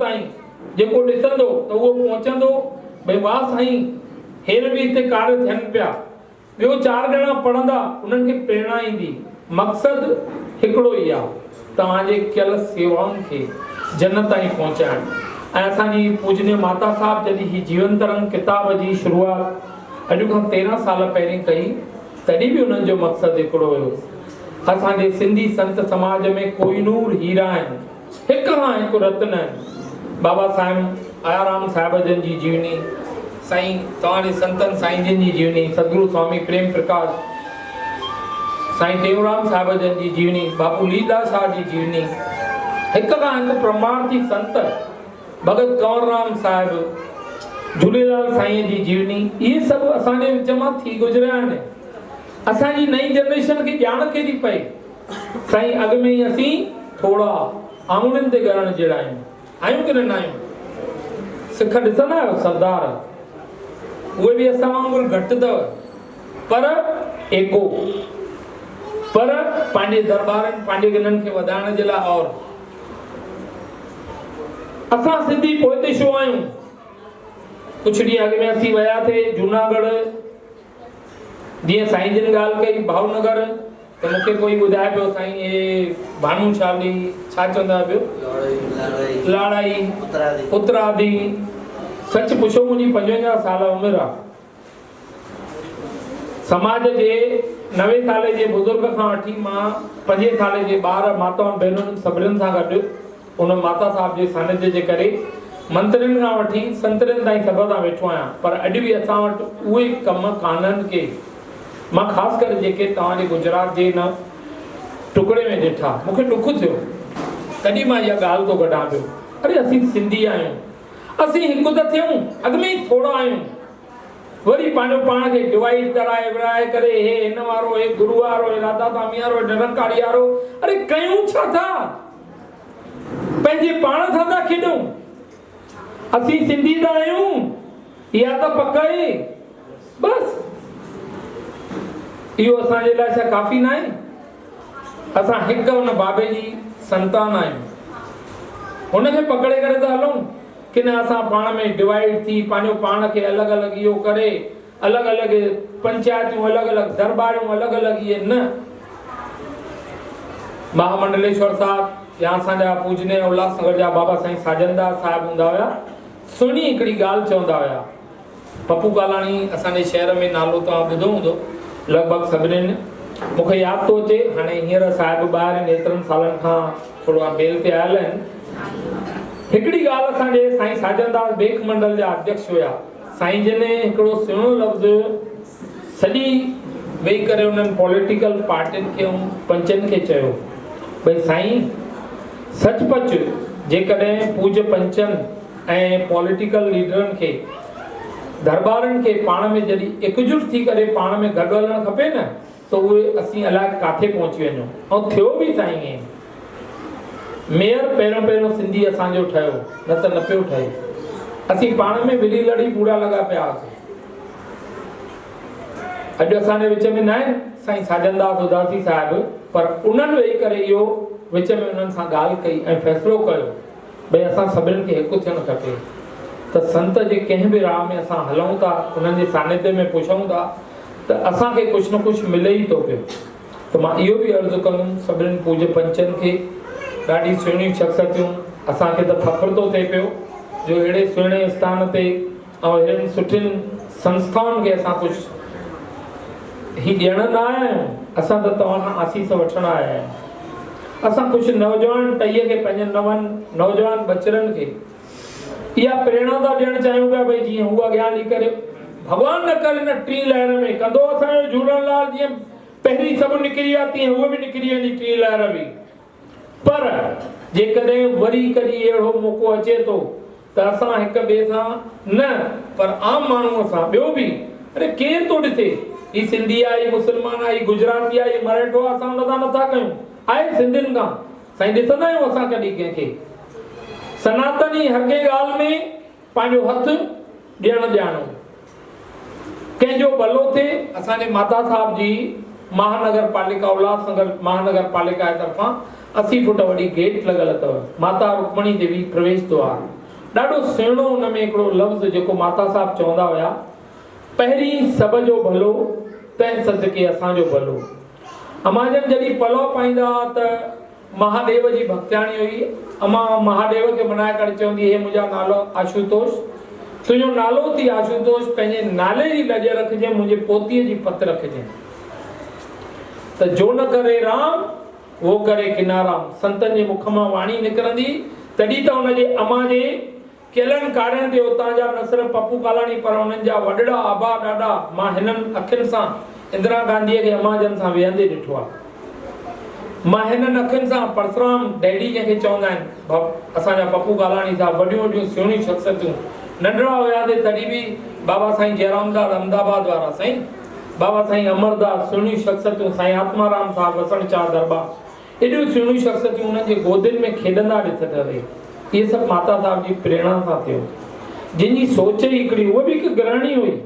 साईं जेको ॾिसंदो त उहो पहुचंदो भई वाह साईं हेर बि हिते कार्य थियनि पिया। ॿियो 4 ॼणा पढ़ंदा उन्हनि खे प्रेरणा ईंदी। मक़सदु हिकिड़ो ई आहे, तव्हांजे कयल सेवाउनि खे जन्नत ताईं पहुचाइणु। ऐं असांजी पूजनीय माता साहब जॾहिं ही जीवन तरंग किताब जी शुरूआत अॼु खां 13 साल पहिरीं कई, तॾहिं बि उन्हनि जो मक़सदु हिकिड़ो हुयो। असांजे सिंधी संत समाज में कोहिनूर हीरा आहिनि, हिक खां हिकु रत्न आहिनि। बाबा साहिब आयाराम साहिब जन जी जीवनी, साईं तव्हांजे संतन साईं जन जी जीवनी, सतगुरु स्वामी प्रेम प्रकाश, साईं टेऊराम साहिब जन जी जीवनी, बापू लीला शाह जी जीवनी, हिक खां हिकु प्रमाणित संत, भगत कंवरराम साहिब, झूलेलाल साईं जी जीवनी, इहे सभु असांजे विच मां थी गुज़रिया आहिनि। असांजी नई जनरेशन खे ॼाण केॾी पए साईं, अॻ में ई असीं थोड़ा आंगुरनि ते ॻरण जहिड़ा आहियूं की न आहियूं। सिख ॾिसंदा आहियो सरदार, उहे बि असां वांगुरु घटि अथव, पर एको, पर पंहिंजे दरबारनि पंहिंजे गिननि खे वधाइण जे लाइ। और असां सिंधी पोइते छो आहियूं? कुझु ॾींहं अॻ में असीं वियासीं जूनागढ़, जीअं साईं जिन ॻाल्हि कई भावनगर, त मूंखे कोई ॿुधाए पियो साईं हे भानुशाली छा चवंदा ॿियो लाड़ाई उतरादी। सच पुछो, मुंहिंजी 55 साल उमिरि आहे। समाज जे 90 साल जे बुज़ुर्ग खां वठी मां 5 साल जे ॿार माताउनि भेनरुनि सभिनीनि सां गॾु उन माता साहिब जे सानिध्य जे करे मंत्रियुनि खां वठी संतरनि ताईं सभ सां वेठो आहियां। पर अॼु बि असां वटि उहे कम कान्हनि के मां ख़ासि करे जेके तव्हांजे गुजरात जे न टुकड़े में ॾिठा, मूंखे ॾुख थियो। तॾहिं मां इहा ॻाल्हि थो कढां पियो, अरे असीं सिंधी आहियूं, असीं हिकु त थियूं, अॻ में ई थोरा आहियूं, वरी पंहिंजो पाण खे डिवाइड कराए विराए करे हे हिन वारो, हे गुरू वारो, हे राधा स्वामी वारो, निरंकारी वारो। अरे कयूं छा था? पंहिंजे पाण सां था खेॾूं। असीं सिंधी त आहियूं, इहा त पक आहे। बस इहो असांजे लाइ छा काफ़ी न आहे? असां हिकु हुन बाबे जी संतान आहियूं, हुनखे पकड़े करे था हलूं कि न असां पाण में डिवाइड थी पंहिंजो पाण खे अलॻि अलॻि इहो करे, अलॻि अलॻि पंचायतूं, अलॻि अलॻि दरबारियूं, अलॻि अलॻि इहे न। महामंडलेश्वर साहिब या असांजा पूजनीय उल्हासनगर जा बाबा साईं साजनदास साहिब हूंदा हुया, सुहिणी हिकिड़ी ॻाल्हि चवंदा हुया। पप्पू कालाणी असांजे शहर में नालो तव्हां ॿुधो हूंदो लॻभॻि सभिनीनि। मूंखे यादि थो अचे, हाणे हींअर साहिब ॿाहिरि आहिनि, एतिरनि सालनि खां थोरो बेल ते आयल आहिनि। हिकिड़ी ॻाल्हि असांजे साईं साजनदास बेख मंडल जा अध्यक्ष हुया। साईं जन हिकिड़ो सुहिणो लफ़्ज़ सॼी वेही करे उन्हनि पॉलिटिकल पार्टियुनि खे ऐं पंचनि खे चयो, भई साईं सचपच जेकॾहिं पूज्य पंचनि ऐं पॉलिटिकल लीडरनि खे, दरबारनि खे पाण में जॾहिं एकजुट थी करे पाण में गॾु हलणु खपे न, त उहे असीं अलाए काथे पहुची वञूं। ऐं थियो बि साईं। मेयर पहिरियों पहिरियों सिंधी असांजो ठहियो, न त न पियो ठहे। असीं पाण में विली लड़ी पूरा लॻा पिया हुआसीं। अॼु असांजे विच में न आहिनि साईं साजनदास उदासी साहिब, पर उन्हनि वेही करे इहो विच में उन्हनि सां ॻाल्हि कई ऐं फ़ैसिलो कयो भई असां सभिनीनि खे हिकु थियणु खपे। त संत जे कंहिं बि राह में असां हलूं था, उन्हनि जे सानिध्य में पुछूं था, त असांखे कुझु न कुझु मिले ई थो पियो। त मां इहो बि अर्ज़ु कंदुमि सभिनीनि पूज्य पंचनि खे, ॾाढी सुहिणियूं शख़्सियतूं, असांखे त फ़ख़्रु थो थिए पियो जो अहिड़े सुहिणे स्थान ते ऐं अहिड़ियुनि सुठियुनि संस्थाउनि खे असां कुझु ही ॾियण न आया आहियूं, असां त तव्हां खां आसीस वठण आया आहियूं। असां कुझु नौजवान टईअ खे, पंहिंजनि नौजवान बचड़नि खे इहा प्रेरणा था ॾियणु चाहियूं पिया, भई जीअं हू अॻियां हली करे भॻवान न करे न 3 लहर में कंदो असांजो झूलणलाल, जीअं पहिरीं सभु निकिरी विया तीअं उहे बि निकिरी वेंदी 3 लहर बि। पर जेकॾहिं वरी कॾहिं अहिड़ो मौक़ो अचे थो त असां हिक ॿिए सां न, पर आम माण्हूअ सां ॿियो बि, अरे केरु थो ॾिसे ही सिंधी आहे, ही मुस्लमान आहे, ही गुजराती आहे, ही मराठो आहे, असां हुन सां नथा कयूं। आहे सिंधियुनि खां साईं, ॾिसंदा आहियूं असां कॾहिं कंहिंखे? सनातनी हर कंहिं ॻाल्हि में पंहिंजो हथु ॾियणु ॼाणो, कंहिंजो भलो थिए। असांजे माता साहिब जी महानगर पालिका, उल्हासनगर महानगर पालिका जे तरफ़ां 80 फुट वॾी गेट लॻल अथव, माता रुक्मणी देवी प्रवेश द्वार। ॾाढो सुहिणो हुन में हिकिड़ो लफ़्ज़ जेको माता साहिब चवंदा हुया, पहिरीं सभ जो भलो तंहिं सदके असांजो भलो। अमाजन जॾहिं पलव पाईंदा त महादेव जी भक्तियाणी हुई। अमा महादेव खे मनाए करे चवंदी, हे मुंहिंजा नालो आशुतोष, तुंहिंजो नालो थी आशुतोष, पंहिंजे नाले जी लॼ रखिजे, मुंहिंजे पोतीअ जी पत रखिजे। त जो न करे राम वो करे किनाराम, संतनि जे मुख मां वाणी निकिरंदी, तॾहिं त हुनजे अमा जे केलनि काड़ियुनि ते उतां जा न सिर्फ़ु पप्पू कालाणी पर हुननि जा वॾड़ा आबा ॾाॾा, मां हिननि अखियुनि सां इंदिरा गांधीअ खे अमाजन सां वेहंदे ॾिठो आहे। मां हिननि अखियुनि सां परसुराम डैडी जंहिंखे चवंदा आहिनि, असांजा पप्पू कालाणी साहिब, वॾियूं वॾियूं सुहिणियूं शख़्सियतूं, नंढड़ा हुयासीं तॾहिं बि बाबा साईं जयरामदास अहमदाबाद वारा, साईं बाबा साईं अमरदास, सुहिणियूं शख़्सियतूं, साईं आत्माराम साहिब वसणचार दरबार, एॾियूं सुहिणियूं शख़्सियतूं हुननि जे गोदियुनि में खेॾंदा ॾिसंदा रहे। इहे सभु माता साहिब जी प्रेरणा सां थियो, जिन जी सोच ई हिकिड़ी, उहा बि हिकु गृहिणी हुई।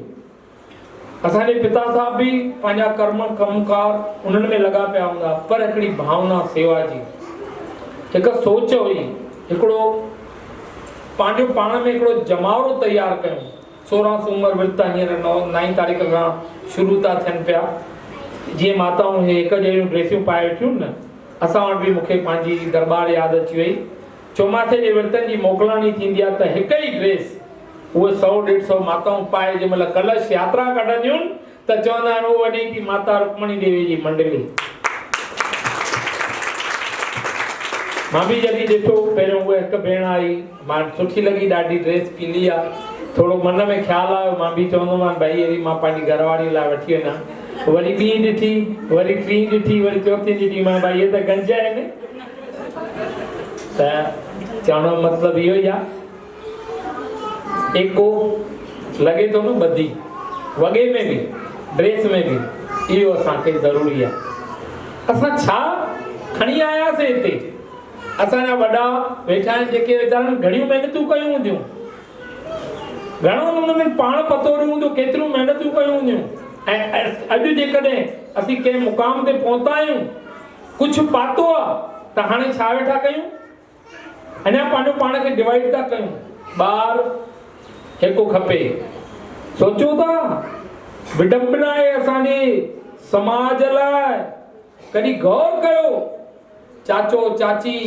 असांजे पिता साहिब बि पंहिंजा कर्म कमकार उन्हनि में लॻा पिया हूंदा, पर हिकिड़ी भावना सेवा जी, हिकु सोच हुई, हिकिड़ो पंहिंजो पाण में हिकिड़ो जमावड़ो तयारु कयूं। 16 सूमर विर्त हींअर 9 तारीख़ खां शुरू था थियनि पिया। जीअं माताऊं हिकु जहिड़ियूं ड्रेसियूं पाए वेठियूं न, असां वटि बि मूंखे पंहिंजी दरबार यादि अची वई। चौमासे जे विर्तनि जी मोकिलाणी थींदी आहे त हिकु ई ड्रेस उहे 100-150 माताऊं पाए जंहिं महिल कलश यात्रा कढंदियूं त चवंदा आहिनि उहो वॾी थी माता रुक्मणी देवी जी मंडली। मां बि जॾहिं ॾिठो पहिरियों उहा हिकु भेण आई, मां सुठी लॻी ॾाढी ड्रेस पीली आहे, थोरो मन में ख़्यालु आयो, मां बि चवंदोमांसि भई अहिड़ी मां पंहिंजी घरवारी लाइ वठी वञा। वरी ॿी ॾिठी, वरी टी ॾिठी, वरी चौथी ॾिठी, मां भई इहे त गंज आहिनि। त चवण जो मतिलबु इहो ई आहे, एको लॻे थो न ॿधी, वॻे में बि ड्रेस में बि, इहो असांखे ज़रूरी आहे। असां छा खणी आयासीं हिते? असांजा वॾा वेठा आहिनि जेके वीचारनि घणियूं महिनतूं कयूं हूंदियूं, घणो हुन में पाण पतो हूंदो, केतिरियूं महिनतूं कयूं हूंदियूं। ऐं अॼु जेकॾहिं असीं कंहिं मुक़ाम ते पहुता आहियूं, कुझु पातो आहे, त हाणे छा वेठा कयूं? अञा पंहिंजो पाण खे डिवाइड था कयूं। ॿार हिकु खपे, सोचो था विडंबना आहे असांजे समाज लाइ। कॾहिं गौर कयो, चाचो चाची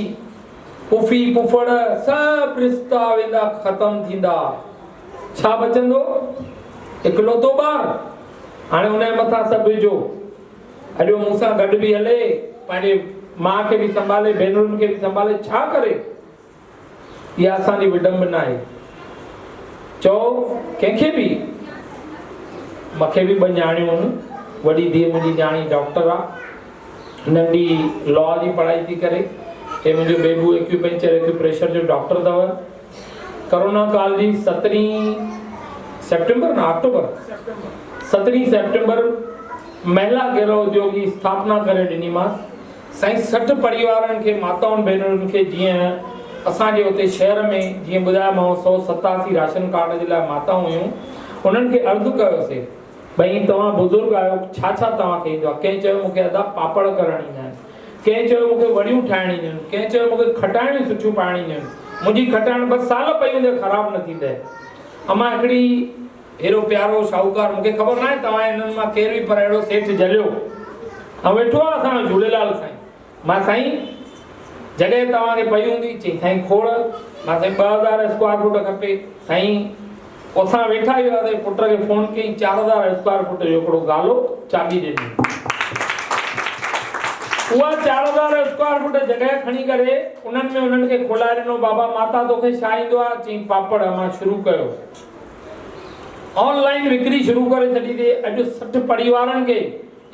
पुफी पुफड़ सभु रिश्ता वेंदा ख़तम थींदा, छा बचंदो? इकलौतो ॿार। हाणे हुनजे मथां सभु विझो, अॼु मूंसां गॾु बि हले, पंहिंजे माउ खे बि संभाले, भेनरुनि खे बि संभाले, छा करे? इहा असांजी विडंबना आहे। चओ कंहिंखे बि, मूंखे बि 2 न्याणियूं आहिनि, वॾी धीअ मुंहिंजी न्याणी डॉक्टर आहे, नंढी लॉ जी पढ़ाई थी करे, हे मुंहिंजो बेबू एक्यूपंचर एक्यूप्रेशर जो डॉक्टर अथव। कोरोना काल जी 17 सेप्टेंबर न अक्टूबर 17 सेप्टेंबर महिला गृह उद्योग जी स्थापना करे ॾिनीमांसि। साईं 60 परिवारनि खे, माताउनि भेनरुनि खे, जीअं असांजे हुते शहर में जीअं ॿुधायोमांव 187 राशन कार्ड जे लाइ माताऊं हुयूं, उन्हनि खे अर्ज़ु कयोसीं भई तव्हां बुज़ुर्ग आहियो, छा छा तव्हांखे ईंदो आहे? कंहिं चयो मूंखे अदा पापड़ करणु ईंदा आहिनि, कंहिं चयो मूंखे वड़ियूं ठाहिणु ईंदियूं आहिनि, कंहिं चयो मूंखे खटाइणियूं सुठियूं पाइणु ईंदियूं आहिनि। मुंहिंजी खटाइण 2 साल पई हूंदी ख़राबु न थींदे। अमां हिकिड़ी हेॾो प्यारो शाहूकार, मूंखे ख़बर न आहे तव्हां हिननि मां केरु बि, पर अहिड़ो सेठ जलियो ऐं वेठो आहे असांजो झूलेलाल साईं। मां साईं जॻह तव्हांखे पई हूंदी? चई साईं खोड़। मां साईं 2000 स्क्वायर फुट खपे। साईं असां वेठा ई हुआसीं, पुट खे फ़ोन कई, 4000 स्क्वायर फुट जो हिकिड़ो गालो चाबी ॾिनी। उहा 4000 स्क्वायर फुट जॻह खणी करे उन्हनि खे खोलाए ॾिनो। बाबा माता तोखे छा ईंदो आहे? चई पापड़। मां शुरू कयो, ऑनलाइन विक्री शुरू करे छॾी थी। अॼु 60 परिवारनि खे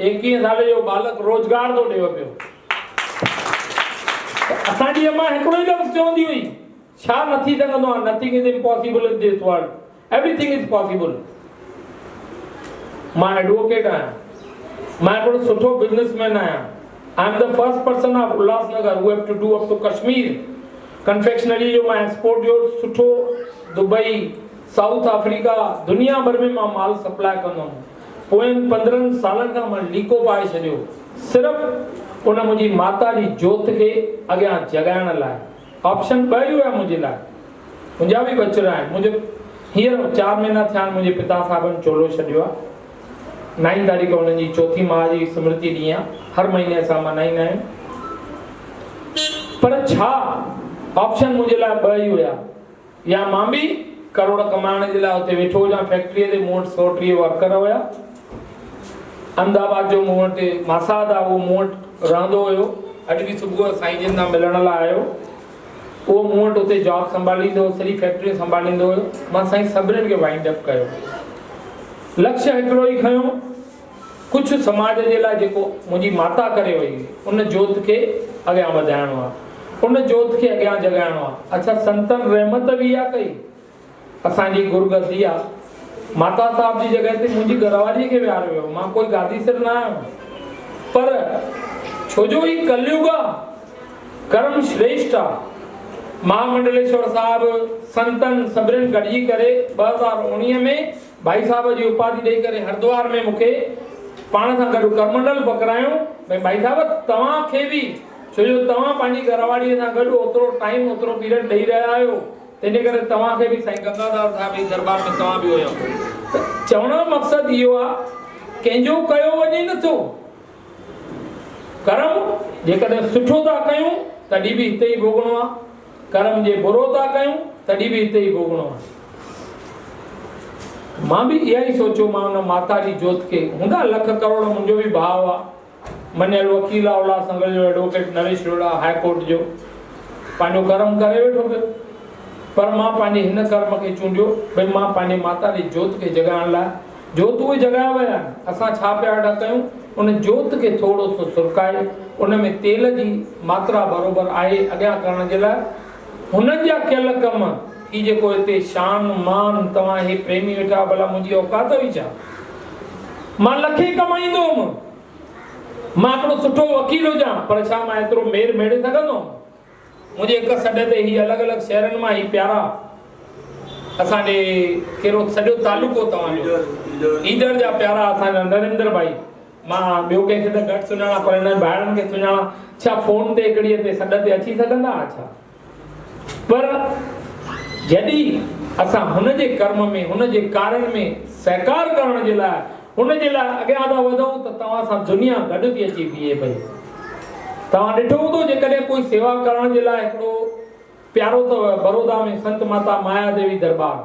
21 साल जो बालक रोज़गार थो ॾियो पियो। असांजी अम्मा हिकिड़ो ई लफ़्ज़ चवंदी हुई, छा नथी सघंदो आहे? Nothing is impossible in this world, everything is possible. मां एडवोकेट आहियां, मां हिकिड़ो सुठो बिज़नेसमैन आहियां। I am the first person of Ulhasnagar who have to do up to Kashmir confectionery जो मां एक्सपोर्ट जो सुठो दुबई, साउथ अफ्रीका, दुनिया भर में मां माल सप्लाई कंदो हुउमि। पोयनि 15 सालनि खां मां लीको पाए छॾियो, सिर्फ़ु उन मुंहिंजी माता जी जोत खे अॻियां जगाइण लाइ ऑप्शन 2 ई हुया मुंहिंजे लाइ। मुंहिंजा बि बचड़ा आहिनि। मुंहिंजो हींअर 4 महीना थिया आहिनि मुंहिंजे पिता साहिबनि चोलो छॾियो आहे। 9 तारीख़ उन्हनि जी चौथी माह जी स्मृति ॾींहुं आहे, हर महीने असां मल्हाईंदा आहियूं। पर छा ऑप्शन मुंहिंजे लाइ 2 ई हुया, या मां बि करोड़ कमाइण जे लाइ हुते वेठो हुजां फैक्ट्रीअ ते। मूं वटि 130 वर्कर हुया। अहमदाबाद जो मूं वटि मासाद आहे, उहो मूं वटि रहंदो हुयो। अॼु बि सुबुह साईं जिन सां मिलण लाइ आयो। उहो मूं वटि हुते जॉब संभालींदो, सॼी फैक्ट्री संभालींदो हुयो। मां साईं सभिनीनि खे वाइंड अप कयो। लक्ष्य हिकिड़ो ई खयो, कुझु समाज जे लाइ जेको मुंहिंजी माता करे वई हुई, उन जोत खे अॻियां वधाइणो आहे, उन जोत खे अॻियां जगाइणो आहे। अच्छा, संतनि रहमत बि इहा कई। असांजी गुरगद्दी आहे, माता साहिब जी जॻह ते मुंहिंजी घरवारीअ खे विहारियो वियो। मां कोई गादी सिर न आहियां, पर छोजो ही कलयुग आहे, कर्म श्रेष्ठ आहे। महामंडलेश्वर साहिब संतनि सभिनीनि गॾिजी करे 2019 में भाई साहिब जी उपाधि ॾेई करे हरिद्वार में मूंखे पाण सां गॾु करमंडल पकड़ायो। भई भाई साहिब तव्हांखे बि, छोजो तव्हां पंहिंजी घरवारीअ सां गॾु ओतिरो टाइम ओतिरो पीरियड ॾेई रहिया आहियो, तंहिंजे करे तव्हांखे बि साईं गंगाधर साहिब जी दरबार में तव्हां बि हुयो। चवण जो मक़सदु इहो आहे, कंहिंजो कयो वञे नथो। कर्म जेकॾहिं सुठो था कयूं तॾहिं बि हिते ई भोगणो आहे, कर्म जे बुरो था कयूं तॾहिं बि हिते ई भोगणो आहे। मां बि इहा ई सोचियो, मां हुन माता जी जोत खे, हूंदा लख करोड़, मुंहिंजो बि भाउ आहे, मञियल वकील आहे उल्हासनगर जो, एडवोकेट नरेश रोड़ा हाई कोर्ट जो, पंहिंजो कर्म करे वेठो पियो। पर मां पंहिंजे हिन कर्म खे चूंडियो, भई मां पंहिंजे माता जी जोत खे जगाइण लाइ, जोत उहे जगाया विया आहिनि, असां छा पिया वेठा कयूं, उन जोत खे थोरो सो सुरकाए उन में तेल जी मात्रा बराबरि आहे अॻियां करण जे लाइ हुननि जा कयल कम, ही जेको हिते शान मान तव्हां हे प्रेमी वेठा, भला मुंहिंजी औकात हुई छा? मां लखे कमाईंदो हुउमि, मां हिकिड़ो सुठो वकील हुजां, पर छा मां एतिरो मेर मेड़े सघंदो? मुंहिंजे हिक सॾ ते ही अलॻि अलॻि शहरनि मां ही प्यारा, असांजे कहिड़ो सॼो तालुको तव्हांजो ईदर जा प्यारा असांजा नरेंद्र भाई, मां ॿियो कंहिंखे त घटि सुञाणा, पर हिननि भाइरनि खे सुञाणा। छा फोन ते हिकिड़ीअ ते सॾ ते अची सघंदा? छा? पर जॾहिं असां हुनजे कर्म में, हुनजे कारण में सहकार करण जे लाइ, हुनजे लाइ अॻियां था वधूं, त तव्हां सां दुनिया गॾु थी अची बीहे पई। तव्हां ॾिठो हूंदो, जेकॾहिं कोई सेवा करण जे लाइ हिकिड़ो प्यारो अथव, बड़ौदा में संत माता माया देवी दरबार,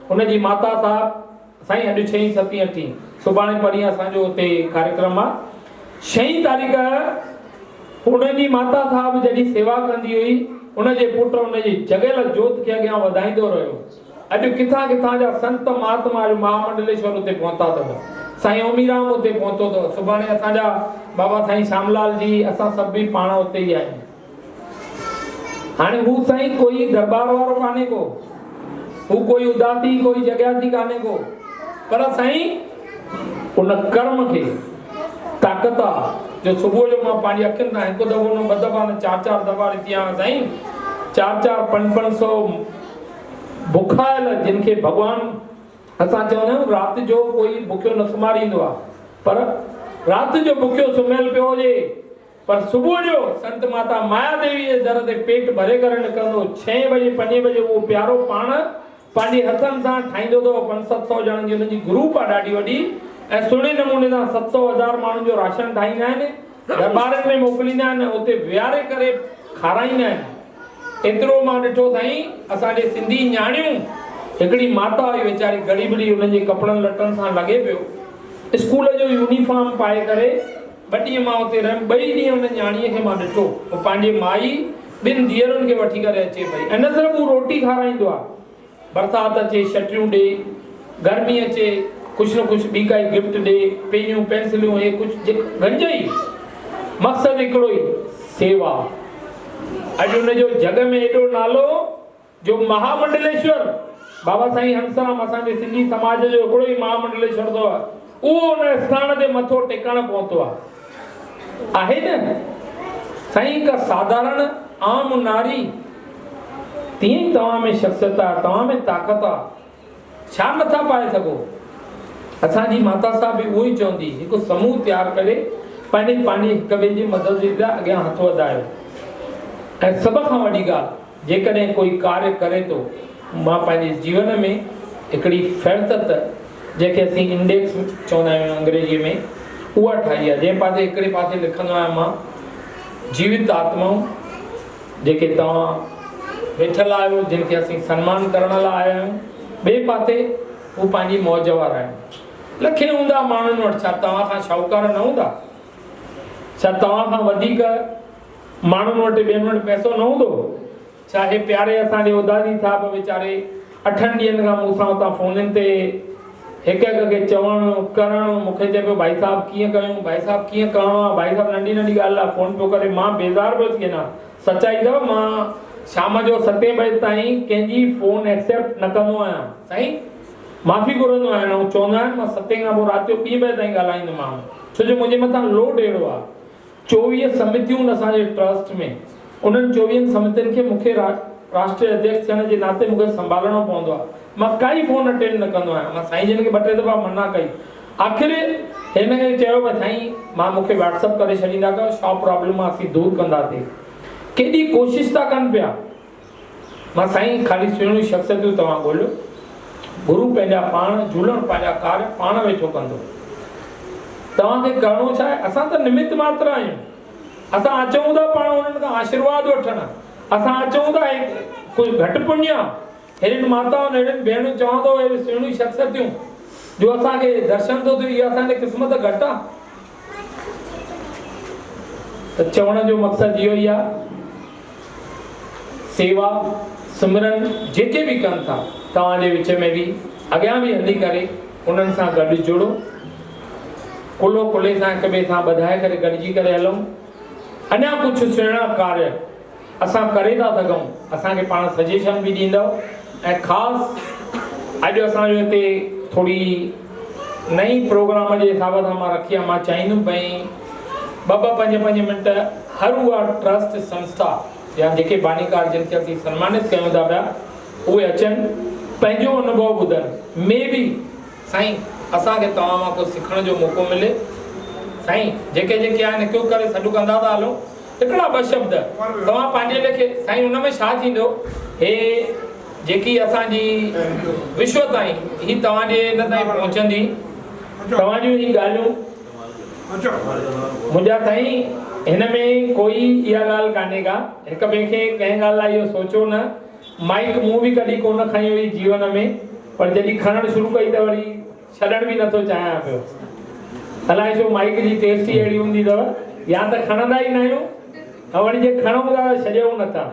हुनजी माता साहिब साईं अॼु 6, 7, 8 सुभाणे परीहं असांजो हुते कार्यक्रम आहे। 6 तारीख़ हुनजी माता साहिब जॾहिं सेवा कंदी हुई, उनजे पुट उनजी जॻियल जोत खे अॻियां वधाईंदो रहियो। अॼु किथां किथां जा संत महात्मा महामंडलेश्वर उते पहुता अथव, साईं ओमीराम उते पहुतो अथव, सुभाणे असांजा बाबा साईं श्यामलाल जी, असां सभु बि पाण उते ई आहियूं। हाणे हू साईं कोई दरबार वारो कान्हे को, हू कोई उदासी कोई जॻह कान्हे को, पर साईं उन कर्म खे ताक़त आहे। जो सुबुह जो मां पंहिंजी अखियुनि सां हिकु दफ़ो न 2 दफ़ा न 4 दफ़ा ॾिसी आहियां साईं, 4 500 बुखायल जिन खे भॻवानु, असां चवंदा आहियूं राति जो कोई बुखियो न सुम्हारींदो आहे, पर राति जो बुखियो सुम्हियल पियो हुजे, पर सुबुह जो संत माता माया देवी जे दर ते पेट भरे करे निकिरंदो। 6 बजे 5 बजे उहो प्यारो पाण पंहिंजे हथनि सां ठाहींदो अथव। 500-700 ॼणनि जी हुनजी ग्रुप आहे ॾाढी वॾी, ऐं सुहिणे नमूने सां 700-1000 माण्हुनि जो राशन ठाहींदा आहिनि, दरबारनि में मोकिलींदा आहिनि, उते विहारे करे खाराईंदा आहिनि। एतिरो मां ॾिठो साईं, असांजे सिंधी न्याणियूं, हिकिड़ी माता हुई वीचारी ग़रीबड़ी, हुनजे कपिड़नि लटनि सां लॻे पियो, स्कूल जो यूनिफॉर्म पाए करे 2 ॾींहं मां हुते रहियमि। 2 ॾींहं हुन न्याणीअ खे मां ॾिठो, उहो पंहिंजे माई 2 धीअरुनि खे वठी करे अचे पई, ऐं न सिर्फ़ु हू रोटी खाराईंदो आहे, बरसाति अचे छटिरियूं ॾे, गर्मी अचे कुझु न कुझु ॿी काई गिफ्ट ॾे, पेनियूं पेंसिलियूं, हे कुझु गंज ई मक़सदु हिकिड़ो ई, सेवा। अॼु हुनजो जग में एॾो नालो, जो महामंडलेश्वर बाबा साईं हंसराम असांजे सिंधी समाज जो हिकिड़ो ई महामंडलेश्वर अथव, उहो हुन स्थान ते मथो टेकण पहुतो आहे न साईं। हिकु साधारण आम नारी, तीअं तव्हां में शख़्सियत आहे, तव्हां में ताक़त आहे, छा नथा पाए सघो? असांजी माता साहिब बि उहो ई चवंदी, हिकु समूह तयारु करे पंहिंजी हिक ॿिए जी मदद जे लाइ अॻियां हथ वधायो। ऐं सभ खां वॾी ॻाल्हि, जेकॾहिं कोई कार्य करे थो, मां पंहिंजे जीवन में हिकिड़ी फ़हरिस्त जंहिंखे असीं इंडेक्स चवंदा आहियूं अंग्रेजीअ में, उहा ठाही आहे, जंहिं पासे हिकिड़े पासे लिखंदो आहियां मां जीवित आत्माऊं, जेके तव्हां वेठल आहियो, जिन खे असीं सन्मान करण लाइ आया आहियूं। ॿिए पासे हू पंहिंजी मौज वारा आहिनि। लखे हूंदा माण्हुनि वटि, छा तव्हां खां शाहूकार न हूंदा? छा तव्हां खां वधीक माण्हुनि वटि ॿियनि वटि पैसो न हूंदो? छा हे प्यारे असांजे उदासी साहिब वीचारे 8 ॾींहंनि खां मूंसां उतां फ़ोननि ते हिक खे चवणु करणु, मूंखे चए पियो भाई साहब कीअं कयूं, भाई साहब कीअं करिणो आहे, भाई साहब नंढी नंढी ॻाल्हि आहे फ़ोन पियो करे, मां बेज़ार पियो थी वञा। सचाई अथव, मां शाम जो 7 बजे ताईं कंहिंजी फ़ोन एक्सेप्ट न कंदो आहियां। साईं माफ़ी घुरंदो आहियां ऐं चवंदो आहियां मां 7 खां पोइ राति जो 2 बजे ताईं ॻाल्हाईंदोमांव, छो जो मुंहिंजे मथां लोड अहिड़ो आहे। 24 समितियूं असांजे ट्रस्ट में, उन्हनि 24 समितियुनि खे मूंखे राष्ट्रीय अध्यक्ष थियण जे नाते मूंखे संभालणो पवंदो आहे। मां काई फ़ोन अटेंड न कंदो आहियां। मां साईं जिन खे 2-3 दफ़ा मना कई, आख़िर हिन खे चयो भई साईं मां मूंखे व्हाट्सअप करे छॾींदा कयो, छा प्रॉब्लम आहे असीं दूरि कंदासीं। केॾी कोशिशि था कनि पिया। मां साईं खाली सुहिणियूं शख़्सियतूं तव्हां ॻोल्हियो, गुरू पंहिंजा पाण, झूलण पंहिंजा कार्य पाण वेठो कंदो। तव्हांखे करिणो छा आहे? असां त निमित मात्र आहियूं। असां अचूं था पाण उन्हनि खां आशीर्वाद वठण, असां अचूं था कुझु घटि पुण्य आहे। अहिड़ियुनि माताउनि, अहिड़ियुनि भेणियूं चवां थो, अहिड़ियूं सुहिणियूं शख़्सियतूं जो असांखे दर्शन थो थिए, इहा असांजी क़िस्मत घटि आहे। त चवण जो मक़सदु इहो ई आहे, सेवा सिमरन जेके बि कनि था, तव्हांजे विच में बि अॻियां बि हली करे उन्हनि सां गॾु जुड़ो, कुलो कुले सां हिक ॿिए सां ॿधाए करे गॾिजी करे हलूं। अञा कुझु सुहिणा कार्य असां करे था सघूं, असांखे पाण सजेशन बि ॾींदव। ऐं ख़ासि अॼु असांजो हिते थोरी नई प्रोग्राम जे हिसाब सां मां रखी आहे। मां चाहींदुमि भई 2-2 5-5 मिंट हर उहा ट्रस्ट संस्था या जेके बानीकार जिन खे असीं सन्मानित कयूं था पिया, उहे अचनि, पंहिंजो अनुभव ॿुधनि। मे बि साईं असांखे तव्हां मां कुझु सिखण जो मौक़ो मिले। साईं जेके जेके आहिनि हिकु करे सॾु कंदा था हलूं, हिकिड़ा 2 शब्द तव्हां पंहिंजे लेखे। साईं हुन में छा थींदो, हे जेकी असांजी विश्व ताईं ही तव्हांजे हिन ताईं पहुचंदी, तव्हांजूं ही ॻाल्हियूं मुंहिंजा साईं, हिन में कोई इहा ॻाल्हि कान्हे का, हिक ॿिए खे कंहिं ॻाल्हि लाइ इहो सोचो न। माइक मूं बि कॾहिं कोन खई हुई जीवन में, पर जॾहिं खणणु शुरू कई त वरी छॾण बि नथो चाहियां पियो। अलाए छो माइक जी टेस्ट ई अहिड़ी हूंदी अथव, या त खणंदा ई न आहियूं, ऐं वरी जे खणूं था त छॾियूं नथा।